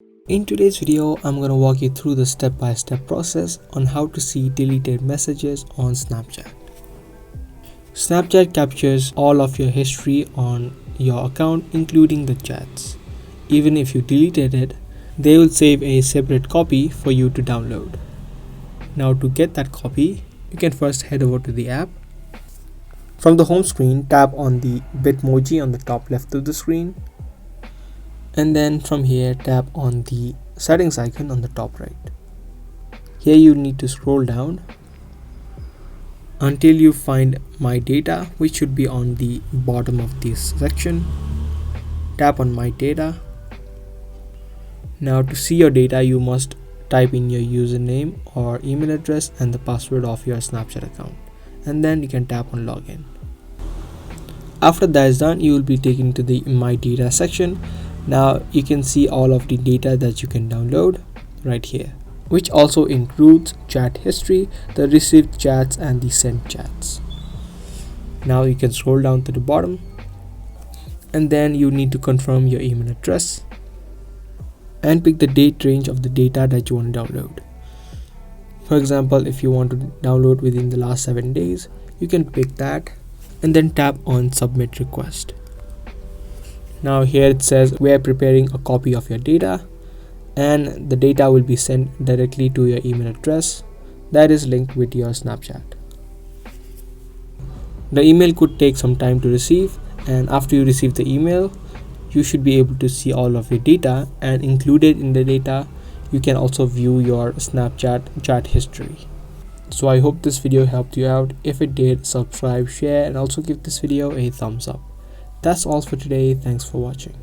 In today's video, I'm going to walk you through the step-by-step process on how to see deleted messages on Snapchat. Snapchat captures all of your history on your account, including the chats. Even if you deleted it, they will save a separate copy for you to download. Now to get that copy, you can first head over to the app. From the home screen, tap on the Bitmoji on the top left of the screen. And then from here, tap on the settings icon on the top right. Here you need to scroll down until you find My Data, which should be on the bottom of this section. Tap on My Data. Now to see your data, you must type in your username or email address and the password of your Snapchat account. And then you can tap on Login. After that is done, you will be taken to the My Data section. Now you can see all of the data that you can download right here, which also includes chat history, the received chats and the sent chats. Now you can scroll down to the bottom and then you need to confirm your email address and pick the date range of the data that you want to download. For example, if you want to download within the last 7 days, you can pick that and then tap on Submit Request. Now here it says we are preparing a copy of your data, and the data will be sent directly to your email address that is linked with your Snapchat. The email could take some time to receive, and after you receive the email, you should be able to see all of your data, and included in the data, you can also view your Snapchat chat history. So I hope this video helped you out. If it did, subscribe, share, and also give this video a thumbs up. That's all for today. Thanks for watching.